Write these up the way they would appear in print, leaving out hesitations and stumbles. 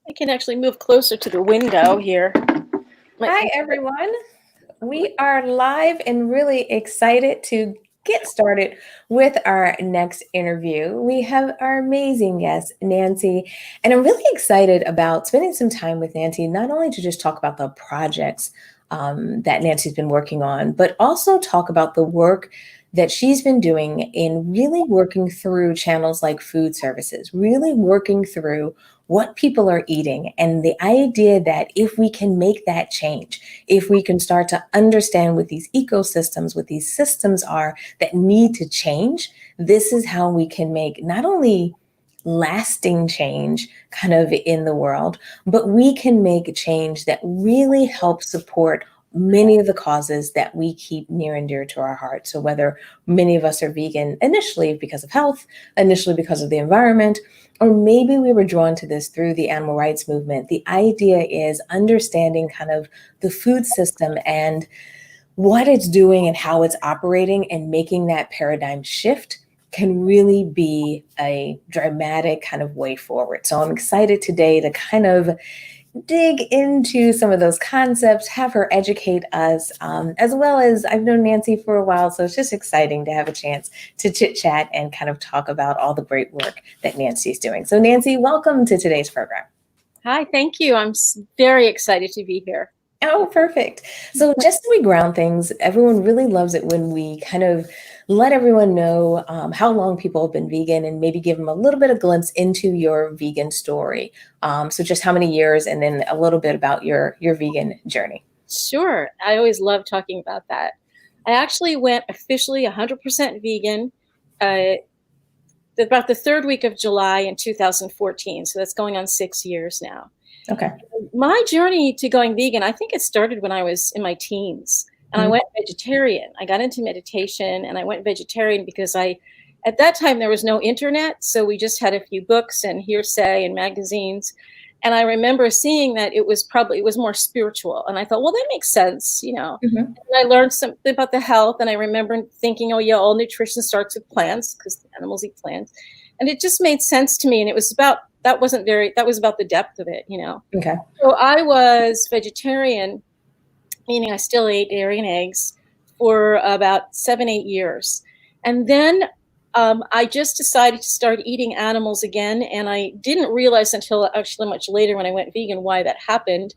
I can actually move closer to the window here. Hi, everyone. We are live and really excited to get started with our next interview. We have our amazing guest, Nancy, and I'm really excited about spending some time with Nancy, not only to just talk about the projects that Nancy's been working on, but also talk about the work that she's been doing in really working through channels like food services, really working through what people are eating, and the idea that if we can make that change, if we can start to understand what these ecosystems, what these systems are that need to change, this is how we can make not only lasting change kind of in the world, but we can make a change that really helps support many of the causes that we keep near and dear to our hearts. So whether many of us are vegan initially because of health, initially because of the environment, or maybe we were drawn to this through the animal rights movement, the idea is understanding kind of the food system and what it's doing and how it's operating, and making that paradigm shift can really be a dramatic kind of way forward. So I'm excited today to kind of dig into some of those concepts, have her educate us, as well as I've known Nancy for a while, so it's just exciting to have a chance to chit chat and kind of talk about all the great work that Nancy's doing. So Nancy, welcome to today's program. Hi, thank you. I'm very excited to be here. Oh, perfect. So just so we ground things, everyone really loves it when we kind of let everyone know how long people have been vegan, and maybe give them a little bit of glimpse into your vegan story. So just how many years, and then a little bit about your vegan journey. Sure. I always love talking about that. I actually went officially 100% vegan about the third week of July in 2014. So that's going on 6 years now. Okay. My journey to going vegan, I think it started when I was in my teens, and I went vegetarian. I got into meditation and I went vegetarian because at that time there was no internet. So we just had a few books and hearsay and magazines. And I remember seeing that it was more spiritual. And I thought, well, that makes sense, you know. And I learned something about the health. And I remember thinking, oh yeah, all nutrition starts with plants because animals eat plants. And it just made sense to me. And it was about, that was about the depth of it, you know. Okay. So I was vegetarian, meaning I still ate dairy and eggs, for about 7-8 years. And then I just decided to start eating animals again. And I didn't realize until actually much later when I went vegan why that happened.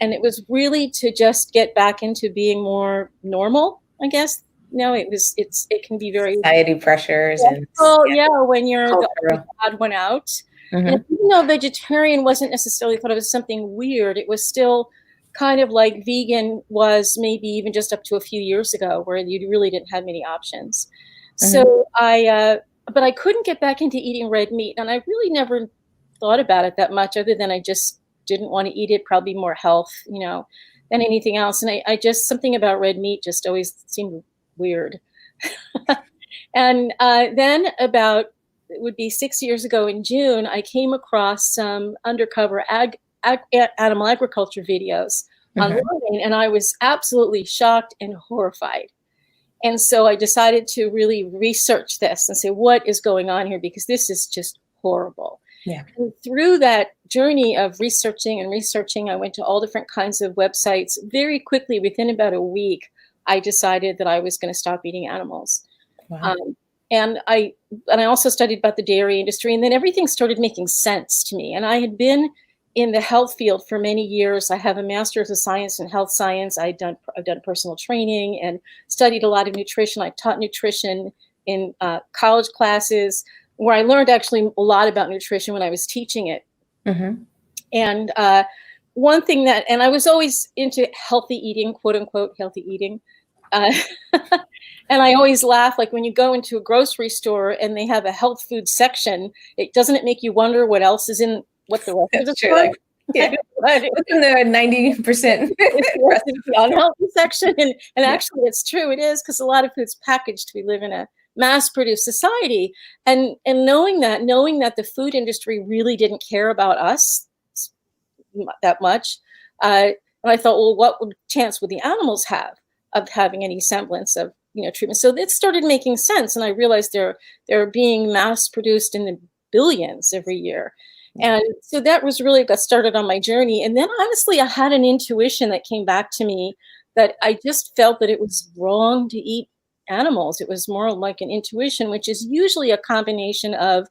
And it was really to just get back into being more normal, I guess. No, it can be very society pressures and when you're the odd one out. And even though vegetarian wasn't necessarily thought of as something weird, it was still kind of like vegan was maybe even just up to a few years ago, where you really didn't have many options. So but I couldn't get back into eating red meat, and I really never thought about it that much, other than I just didn't want to eat it, probably more health, you know, than anything else. And I just, something about red meat just always seemed weird. And then about, it would be 6 years ago in June, I came across some undercover animal agriculture videos online, and I was absolutely shocked and horrified. And so I decided to really research this and say, what is going on here? Because this is just horrible. Yeah. And through that journey of researching, I went to all different kinds of websites. Very quickly, within about a week, I decided that I was going to stop eating animals. Wow. And I also studied about the dairy industry, and then everything started making sense to me. And I had been in the health field for many years. I have a master's of science in health science. I've done personal training and studied a lot of nutrition. I taught nutrition in college classes, where I learned actually a lot about nutrition when I was teaching it. And one thing and I was always into healthy eating, quote unquote, healthy eating. And I always laugh, like when you go into a grocery store and they have a health food section, doesn't it make you wonder what else is in what the rest of the store? Like, yeah. Within the 90% unhealthy section. And actually it's true, it is, because a lot of food's packaged. We live in a mass-produced society. And knowing that the food industry really didn't care about us that much, and I thought, well, what chance would the animals have of having any semblance of, you know, treatment? So it started making sense, and I realized they're being mass-produced in the billions every year. And so that was really got started on my journey. And then honestly, I had an intuition that came back to me that I just felt that it was wrong to eat animals. It was more like an intuition, which is usually a combination of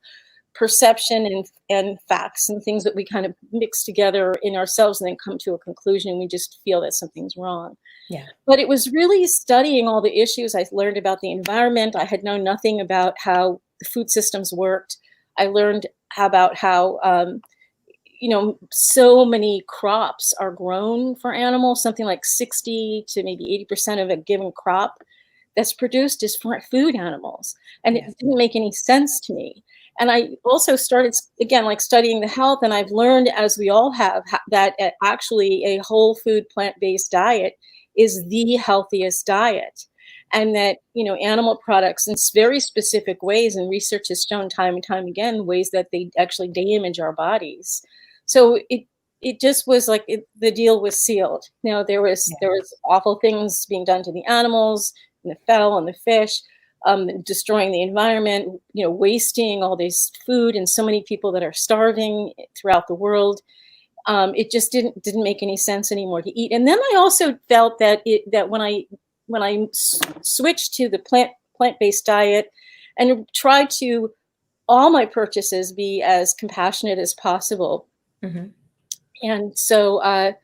perception and facts and things that we kind of mix together in ourselves and then come to a conclusion. We just feel that something's wrong. Yeah. But it was really studying all the issues. I learned about the environment. I had known nothing about how the food systems worked. I learned about how, so many crops are grown for animals, something like 60 to maybe 80% of a given crop that's produced is for food animals. And it didn't make any sense to me. And I also started, again, like studying the health, and I've learned, as we all have, that actually a whole food plant-based diet is the healthiest diet. And that, animal products in very specific ways, and research has shown time and time again, ways that they actually damage our bodies. So it just was like the deal was sealed. Now there was awful things being done to the animals, and the fowl and the fish, destroying the environment, wasting all this food, and so many people that are starving throughout the world. It just didn't make any sense anymore to eat. And then I also felt that when I switched to the plant-based diet and tried to all my purchases be as compassionate as possible. Mm-hmm. And so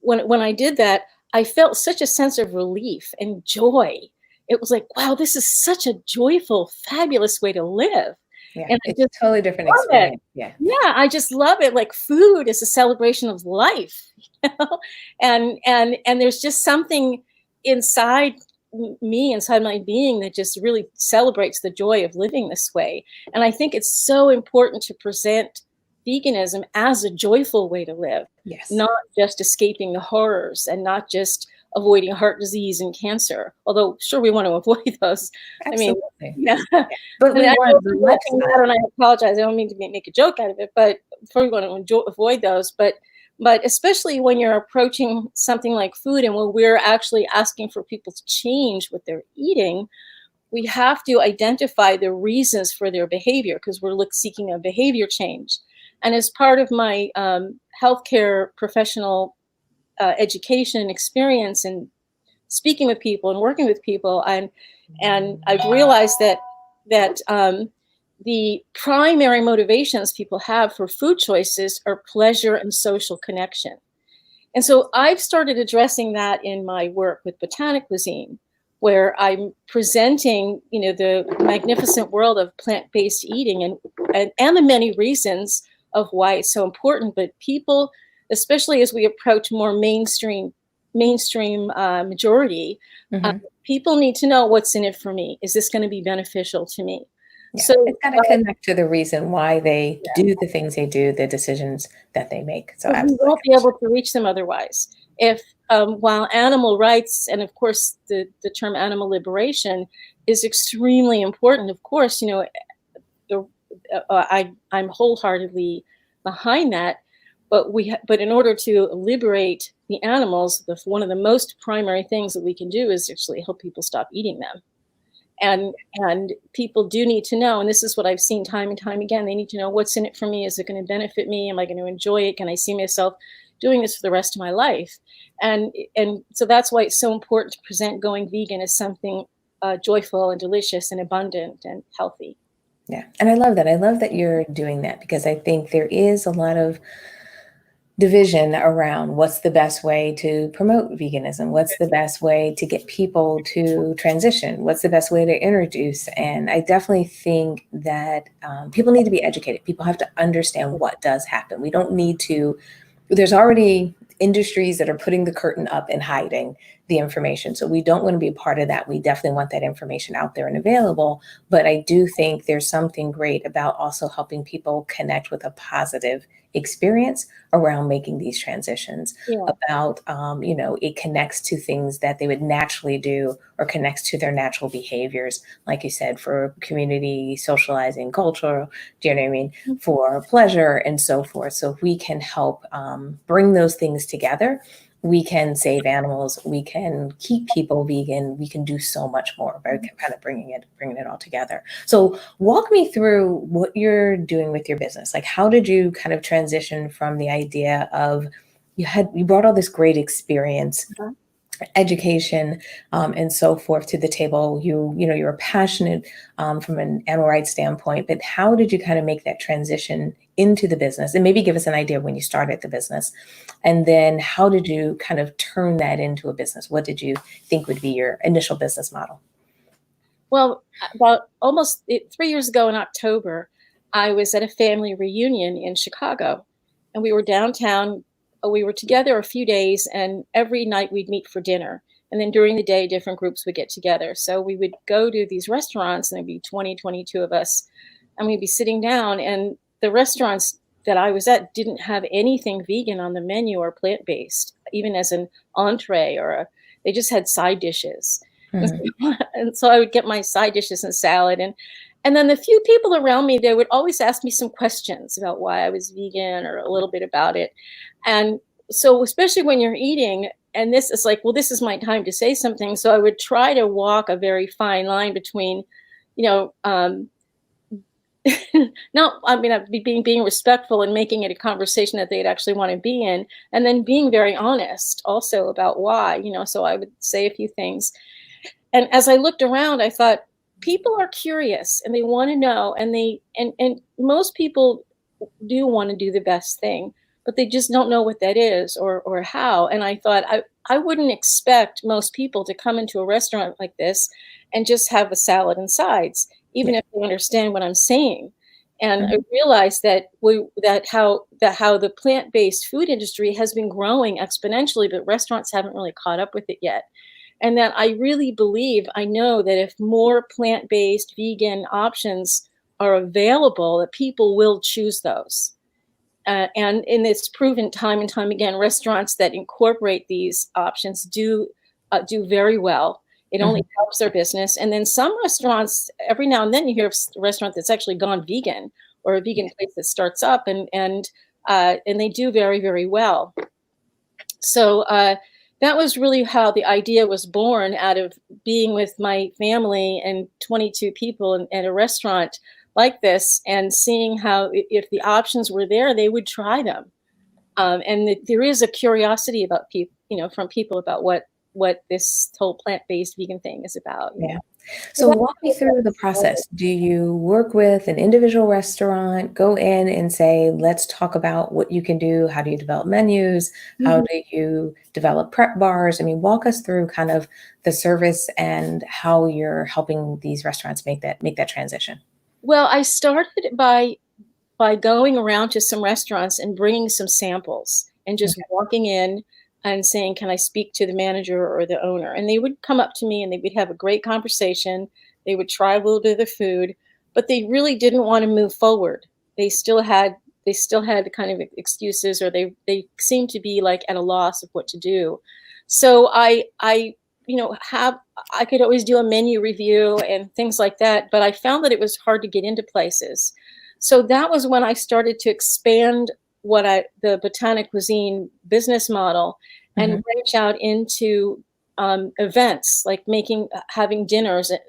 when I did that, I felt such a sense of relief and joy. It was like, wow, this is such a joyful, fabulous way to live. Yeah, and it's just a totally different experience. Yeah, I just love it. Like, food is a celebration of life, and there's just something inside me, inside my being, that just really celebrates the joy of living this way. And I think it's so important to present veganism as a joyful way to live, not just escaping the horrors and not just avoiding heart disease and cancer. Although, sure, we want to avoid those. Absolutely. I mean, yeah. But I apologize. I don't mean to make a joke out of it, but before we want to avoid those, but especially when you're approaching something like food, and when we're actually asking for people to change what they're eating, we have to identify the reasons for their behavior, because we're seeking a behavior change. And as part of my healthcare professional education and experience, and speaking with people and working with people, and I've realized that the primary motivations people have for food choices are pleasure and social connection. And so I've started addressing that in my work with BotaniCuisine, where I'm presenting, the magnificent world of plant-based eating and the many reasons of why it's so important. But people, especially as we approach more mainstream majority, people need to know what's in it for me. Is this going to be beneficial to me? Yeah, so it's got to connect to the reason why they do the things they do, the decisions that they make. So we won't be able to reach them otherwise. If while animal rights, and of course the term animal liberation is extremely important, of course, I'm wholeheartedly behind that. But in order to liberate the animals, one of the most primary things that we can do is actually help people stop eating them. And people do need to know, and this is what I've seen time and time again, they need to know what's in it for me. Is it going to benefit me? Am I going to enjoy it? Can I see myself doing this for the rest of my life? And so that's why it's so important to present going vegan as something joyful and delicious and abundant and healthy. Yeah, and I love that. I love that you're doing that, because I think there is a lot of division around what's the best way to promote veganism, what's the best way to get people to transition, what's the best way to introduce. And I definitely think that people need to be educated. People have to understand what does happen. We don't need to, there's already industries that are putting the curtain up and hiding the information. So we don't want to be a part of that. We definitely want that information out there and available. But I do think there's something great about also helping people connect with a positive experience around making these transitions, about, it connects to things that they would naturally do, or connects to their natural behaviors, like you said, for community, socializing, culture, do you know what I mean? For pleasure and so forth. So if we can help bring those things together, we can save animals, we can keep people vegan, we can do so much more by kind of bringing it all together. So walk me through what you're doing with your business. Like, how did you kind of transition from the idea of you brought all this great experience, education, and so forth to the table. You're passionate from an animal rights standpoint, but how did you kind of make that transition into the business? And maybe give us an idea when you started the business, and then how did you kind of turn that into a business? What did you think would be your initial business model? Well, about almost 3 years ago in October, I was at a family reunion in Chicago, and we were downtown. We were together a few days, and every night we'd meet for dinner. And then during the day, different groups would get together. So we would go to these restaurants, and there'd be 20, 22 of us, and we'd be sitting down. And the restaurants that I was at didn't have anything vegan on the menu or plant-based, even as an entree they just had side dishes. And so I would get my side dishes and salad. And then the few people around me, they would always ask me some questions about why I was vegan or a little bit about it. And so especially when you're eating, and this is like, well, this is my time to say something. So I would try to walk a very fine line between, no, I mean, I'd be being respectful and making it a conversation that they'd actually want to be in, and then being very honest also about why, so I would say a few things. And as I looked around, I thought, people are curious and they want to know, and most people do want to do the best thing, but they just don't know what that is or how. And I thought, I wouldn't expect most people to come into a restaurant like this and just have a salad and sides, even if they understand what I'm saying. And I realized that how the plant-based food industry has been growing exponentially, but restaurants haven't really caught up with it yet. And that I really I know that if more plant-based vegan options are available, that people will choose those. And it's proven time and time again, restaurants that incorporate these options do very well. It only helps their business. And then some restaurants, every now and then you hear of a restaurant that's actually gone vegan, or a vegan place that starts up, and they do very, very well. So that was really how the idea was born, out of being with my family and 22 people at a restaurant like this, and seeing how if the options were there, they would try them. And there is a curiosity about people, from people about what this whole plant-based vegan thing is about. Yeah. So walk me through the process. Do you work with an individual restaurant, go in and say, let's talk about what you can do? How do you develop menus? How do you develop prep bars? I mean, walk us through kind of the service and how you're helping these restaurants make that transition. Well, I started by going around to some restaurants and bringing some samples and just walking in and saying, can I speak to the manager or the owner? And they would come up to me and they would have a great conversation. They would try a little bit of the food, but they really didn't want to move forward. They still had the kind of excuses, or they seemed to be like at a loss of what to do. So I could always do a menu review and things like that, but I found that it was hard to get into places. So that was when I started to expand the BotaniCuisine business model, and branch out into events, like having dinners at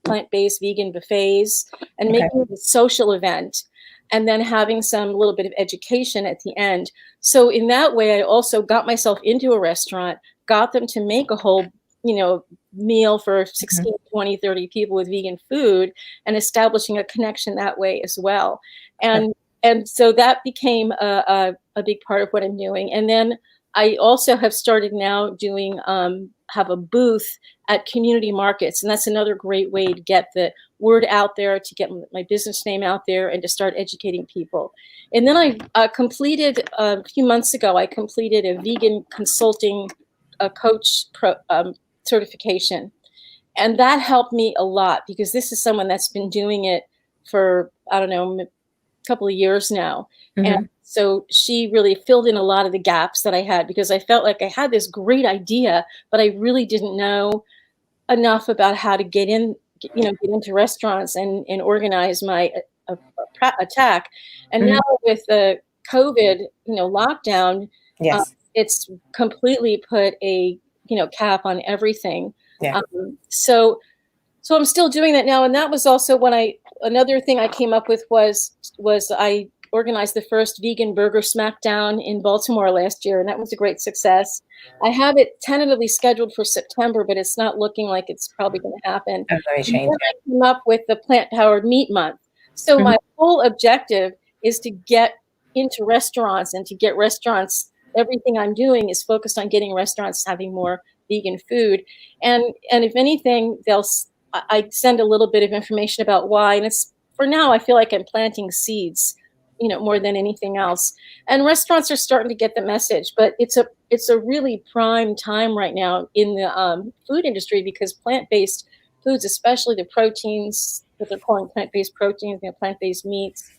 plant-based vegan buffets, and making it a social event, and then having some little bit of education at the end. So in that way, I also got myself into a restaurant, got them to make a whole meal for 16, 20, 30 people with vegan food, and establishing a connection that way as well. And so that became a big part of what I'm doing. And then I also have started now doing, have a booth at community markets. And that's another great way to get the word out there, to get my business name out there, and to start educating people. And then I completed, a few months ago, I completed a vegan consulting coach certification. And that helped me a lot, because this is someone that's been doing it for, I don't know, couple of years now. And so she really filled in a lot of the gaps that I had, because I felt like I had this great idea, but I really didn't know enough about how to get into restaurants and organize my attack. And now with the COVID, lockdown, it's completely put a, cap on everything. Yeah. So I'm still doing that now. And that was also when another thing I came up with was I organized the first vegan burger smackdown in Baltimore last year, and that was a great success. I have it tentatively scheduled for September, but it's not looking like it's probably going to happen. I'm going to change it. I came up with the plant-powered meat month. So my whole objective is to get into restaurants and to get restaurants. Everything I'm doing is focused on getting restaurants having more vegan food. And if anything, I send a little bit of information about why. And it's, for now, I feel like I'm planting seeds, more than anything else. And restaurants are starting to get the message, but it's a really prime time right now in the food industry, because plant-based foods, especially the proteins that they're calling plant-based proteins, plant-based meats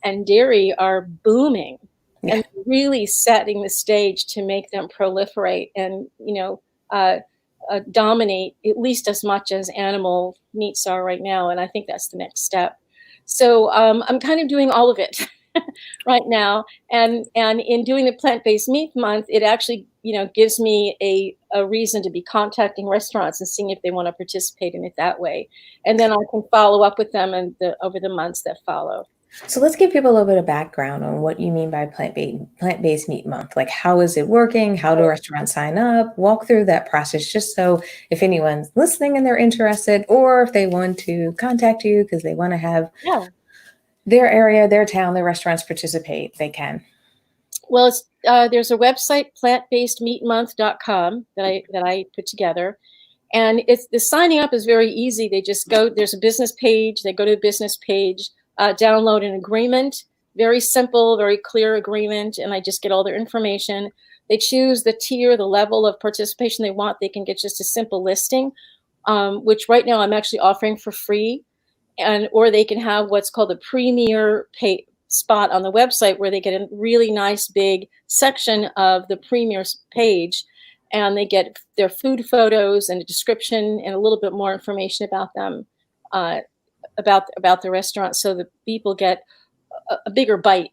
and dairy, are booming and really setting the stage to make them proliferate and, dominate at least as much as animal meats are right now. And I think that's the next step. So I'm kind of doing all of it right now. And in doing the plant-based meat month, it actually, gives me a reason to be contacting restaurants and seeing if they want to participate in it that way. And then I can follow up with them over the months that follow. So let's give people a little bit of background on what you mean by plant-based meat month. Like, how is it working? How do restaurants sign up? Walk through that process, just so if anyone's listening and they're interested, or if they want to contact you because they want to have their area, their town, their restaurants participate, they can. Well, there's a website, plantbasedmeatmonth.com, that I put together. And the signing up is very easy. They just go, there's a business page. They go to the business page, download an agreement, very simple, very clear agreement. And I just get all their information. They choose the tier, the level of participation they want. They can get just a simple listing, which right now I'm actually offering for free. Or they can have what's called a premier spot on the website, where they get a really nice big section of the premier page. And they get their food photos and a description and a little bit more information about them, about the restaurant, so that people get a bigger bite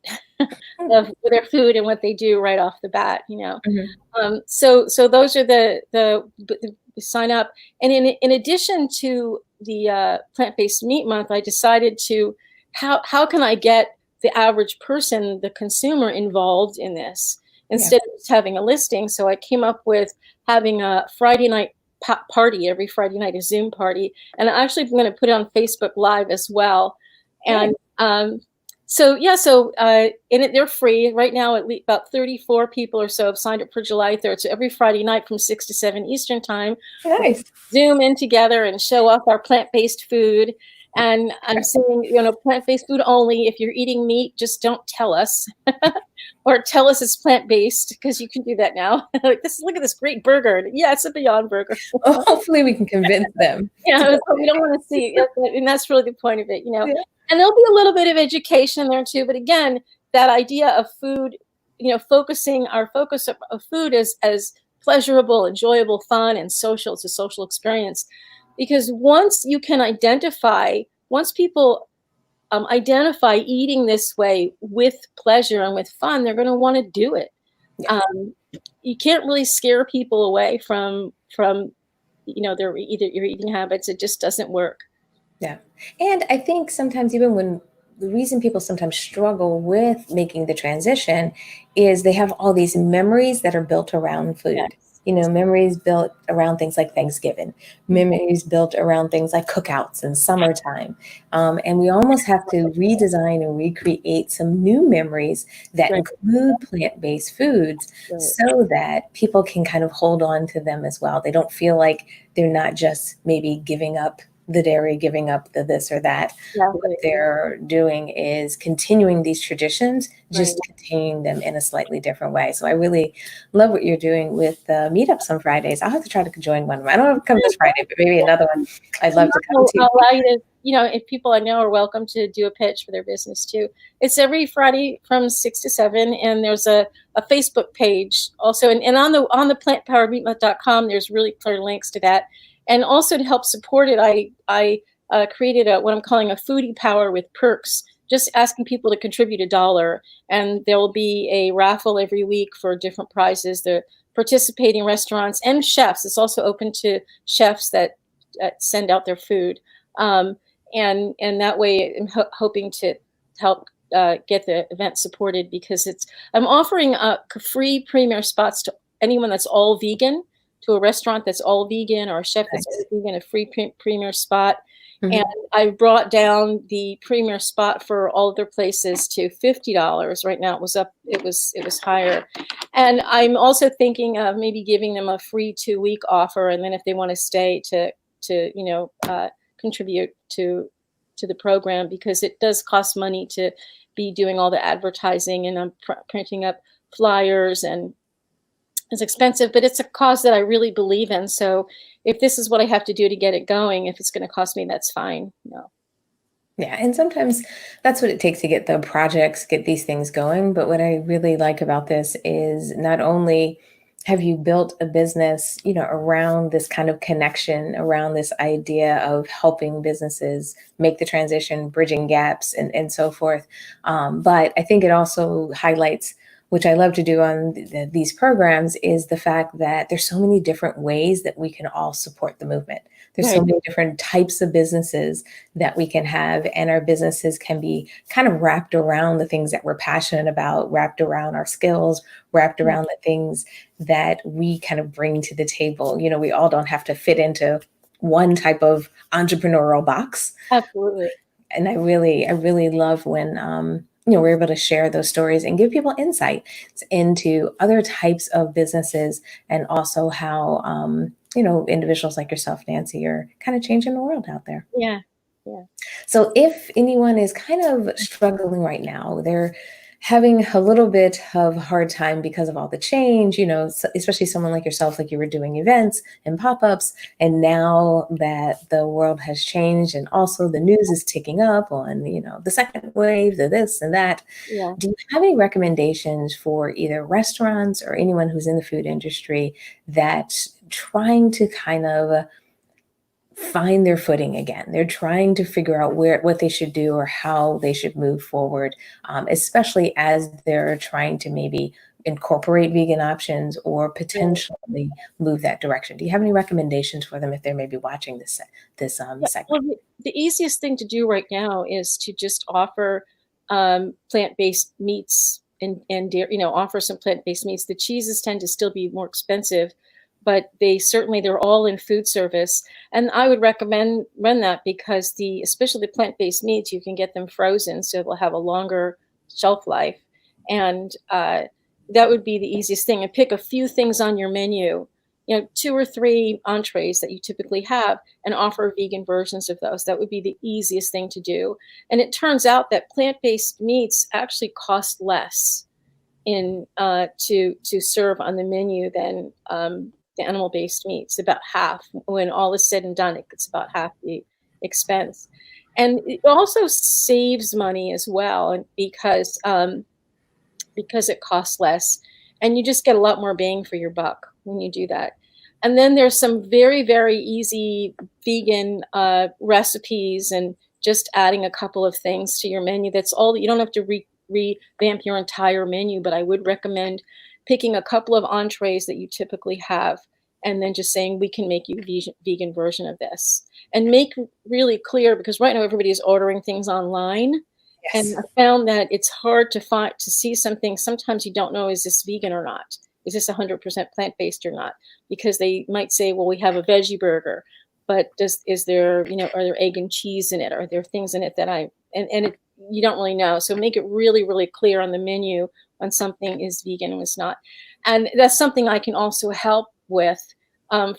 of their food and what they do right off the bat. So those are the sign up. And in addition to the plant-based meat month, I decided to how can I get the average person, the consumer, involved in this, instead of just having a listing. So I came up with having a Friday night party every Friday night, a Zoom party. And I actually am going to put it on Facebook Live as well. And they're free. Right now, at least about 34 people or so have signed up for July 3rd. So every Friday night from 6 to 7 Eastern time, nice. Zoom in together and show off our plant-based food. And I'm saying, plant-based food only. If you're eating meat, just don't tell us. Or tell us it's plant-based, because you can do that now. Look at this great burger. Yeah, it's a Beyond Burger. Hopefully we can convince them. We don't want to see, and that's really the point of it, And there'll be a little bit of education there too. But again, that idea of food, focusing our focus of food as pleasurable, enjoyable, fun, and social. It's a social experience. Because once people identify eating this way with pleasure and with fun, they're going to want to do it. You can't really scare people away from their your eating habits. It just doesn't work. Yeah. And I think sometimes, even the reason people sometimes struggle with making the transition is they have all these memories that are built around food. Yes. Memories built around things like Thanksgiving, memories built around things like cookouts and summertime. And we almost have to redesign and recreate some new memories that include plant-based foods, so that people can kind of hold on to them as well. They don't feel like they're not just maybe giving up the dairy, giving up the this or that. What they're doing is continuing these traditions, just continuing them in a slightly different way. So I really love what you're doing with the meetups on Fridays. I'll have to try to join one. I don't have to come this Friday, but maybe another one I'd love to come to. I'll allow you to, if people I know are welcome to do a pitch for their business too. It's every Friday from 6 to 7, and there's a Facebook page also. And on the plantpoweredmeatmonth.com, there's really clear links to that. And also, to help support it, I created what I'm calling a foodie power with perks just asking people to contribute $1, and there will be a raffle every week for different prizes. The participating restaurants and chefs. It's also open to chefs that send out their food, and that way I'm hoping to help get the event supported, because I'm offering free premier spots to anyone that's all vegan, to a restaurant that's all vegan, or a chef that's all vegan, a free premier spot. And I brought down the premier spot for all other places to $50. Right now it was higher. And I'm also thinking of maybe giving them a free 2-week offer, and then if they want to stay to contribute to the program, because it does cost money to be doing all the advertising, and I'm printing up flyers, and it's expensive, but it's a cause that I really believe in. So if this is what I have to do to get it going, if it's going to cost me, that's fine. No. Yeah, and sometimes that's what it takes to get the projects, get these things going. But what I really like about this is not only have you built a business, around this kind of connection, around this idea of helping businesses make the transition, bridging gaps, and so forth. But I think it also highlights, which I love to do on these programs, is the fact that there's so many different ways that we can all support the movement. There's so many different types of businesses that we can have, and our businesses can be kind of wrapped around the things that we're passionate about, wrapped around our skills, wrapped around the things that we kind of bring to the table. We all don't have to fit into one type of entrepreneurial box. Absolutely. And I really love when, we're able to share those stories and give people insight into other types of businesses, and also how, individuals like yourself, Nancy, are kind of changing the world out there. Yeah. Yeah. So if anyone is kind of struggling right now, they're having a little bit of a hard time because of all the change, especially someone like yourself, like you were doing events and pop-ups, and now that the world has changed and also the news is ticking up on, the second wave, the this and that. Yeah. Do you have any recommendations for either restaurants or anyone who's in the food industry that's trying to kind of find their footing again? They're trying to figure out what they should do or how they should move forward, especially as they're trying to maybe incorporate vegan options or potentially move that direction. Do you have any recommendations for them if they're maybe watching this segment? Well, the easiest thing to do right now is to just offer plant-based meats and dairy, offer some plant-based meats. The cheeses tend to still be more expensive, but they're all in food service. And I would recommend that, because especially the plant-based meats, you can get them frozen, so they'll have a longer shelf life. And that would be the easiest thing. And pick a few things on your menu, 2 or 3 entrees that you typically have, and offer vegan versions of those. That would be the easiest thing to do. And it turns out that plant-based meats actually cost less to serve on the menu than the animal-based meats. About half. When all is said and done, it's about half the expense. And it also saves money as well, and because it costs less, and you just get a lot more bang for your buck when you do that. And then there's some very, very easy vegan recipes, and just adding a couple of things to your menu. That's all. You don't have to revamp your entire menu, but I would recommend picking a couple of entrees that you typically have, and then just saying, we can make you a vegan version of this. And make really clear, because right now everybody is ordering things online. Yes. And I found that it's hard to see something. Sometimes you don't know, is this vegan or not? Is this 100% plant-based or not? Because they might say, well, we have a veggie burger, but are there egg and cheese in it? Are there things in it that you don't really know. So make it really, really clear on the menu when something is vegan and it's not. And that's something I can also help with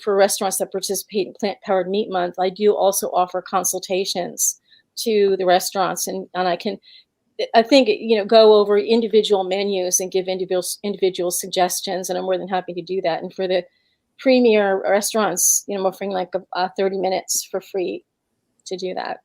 for restaurants that participate in Plant-Powered Meat Month. I do also offer consultations to the restaurants, and I think go over individual menus and give individual suggestions, and I'm more than happy to do that. And for the premier restaurants, I'm offering like 30 minutes for free to do that.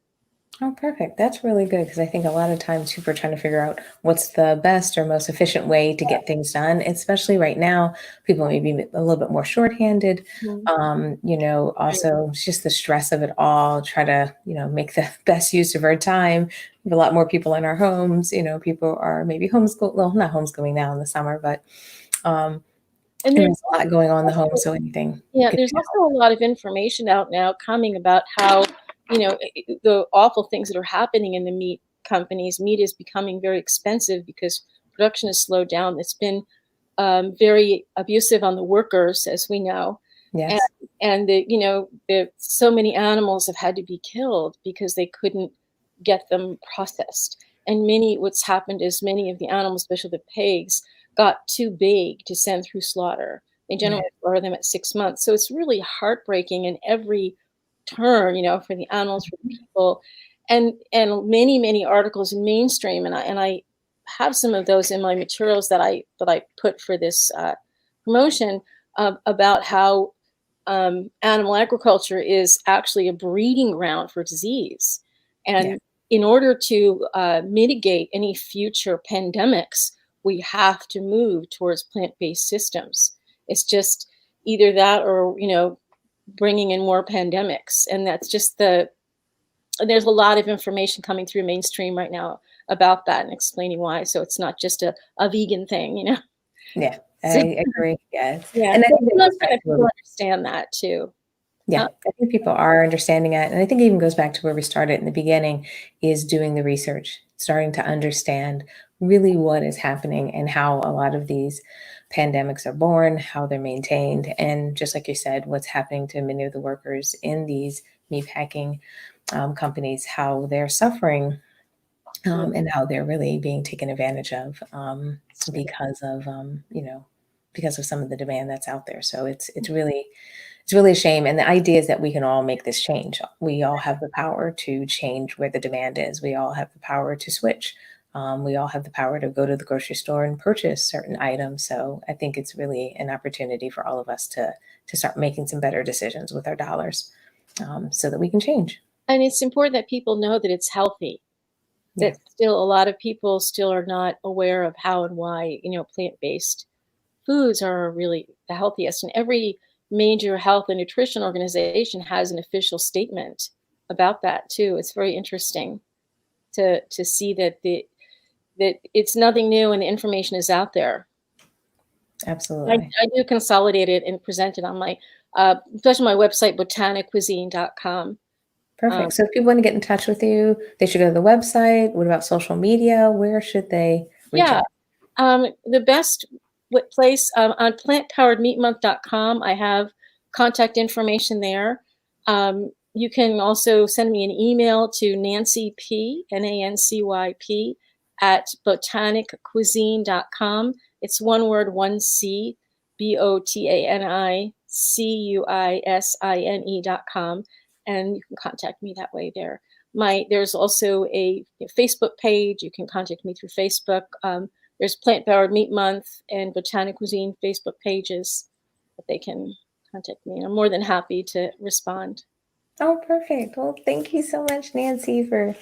Oh, perfect. That's really good because I think a lot of times people are trying to figure out what's the best or most efficient way to get things done, especially right now. People may be a little bit more shorthanded. Mhm. Right. Also it's just the stress of it all, try to, make the best use of our time. We have a lot more people in our homes. People are maybe homeschool, well, not homeschooling now in the summer, but um, And and there's there's a lot going on in the home. also, So anything yeah, could there's also a lot of information out now coming about how, the awful things that are happening in the meat companies. Meat is becoming very expensive because production has slowed down. It's been very abusive on the workers, as we know, and yes. so many animals have had to be killed because they couldn't get them processed. And what's happened is many of the animals, especially the pigs, got too big to send through slaughter. They Yeah. generally slaughter them at 6 months, so it's really heartbreaking in every turn, for the animals, for the people, and many articles in mainstream, and I have some of those in my materials that I put for this promotion, about how animal agriculture is actually a breeding ground for disease, Yeah. and in order to mitigate any future pandemics, we have to move towards plant-based systems. It's just either that or bringing in more pandemics, and that's just there's a lot of information coming through mainstream right now about that and explaining why. So it's not just a vegan thing. Yeah. So, I agree. Yes. yeah, And I so think that most goes kind back of to where people understand that too. yeah, Uh, I think people are understanding it. And I think it even goes back to where we started in the beginning is doing the research, starting to understand really what is happening and how a lot of these pandemics are born, how they're maintained, and just like you said, what's happening to many of the workers in these meatpacking companies, how they're suffering and how they're really being taken advantage of because of some of the demand that's out there. So it's really a shame. And the idea is that we can all make this change. We all have the power to change where the demand is. We all have the power to switch. We all have the power to go to the grocery store and purchase certain items. So I think it's really an opportunity for all of us to start making some better decisions with our dollars, so that we can change. and it's important that people know that it's healthy. Yeah, That still a lot of people still are not aware of how and why plant-based foods are really the healthiest. And every major health and nutrition organization has an official statement about that too. It's very interesting to see that it's nothing new and the information is out there. I, absolutely. I do consolidate it and present it on my, especially my website, BotaniCuisine.com. Perfect. So if people want to get in touch with you, they should go to the website. What about social media? Where should they reach Yeah, out? the best place on plantpoweredmeatmonth.com, I have contact information there. You can also send me an email to Nancy P, NANCYP, at botaniccuisine.com. It's one word, one C, BOTANICUISINE.com. And you can contact me that way there. There's also a Facebook page. You can contact me through Facebook. There's Plant Powered Meat Month and Botanic Cuisine Facebook pages that they can contact me. I'm more than happy to respond. Oh, perfect. Well, thank you so much, Nancy, for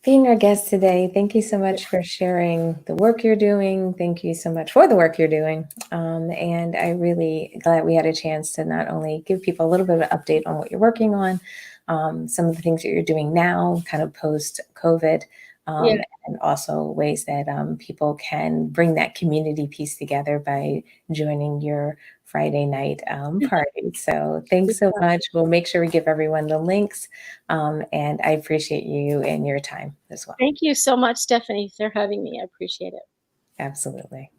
being our guest today. Thank you so much for sharing the work you're doing. Thank you so much for the work you're doing. And I really glad we had a chance to not only give people a little bit of an update on what you're working on, some of the things that you're doing now, kind of post COVID, Yeah, and also ways that people can bring that community piece together by joining your Friday night party. So thanks so much. We'll make sure we give everyone the links. And I appreciate you and your time as well. thank you so much, Stephanie, for having me. I appreciate it. Absolutely.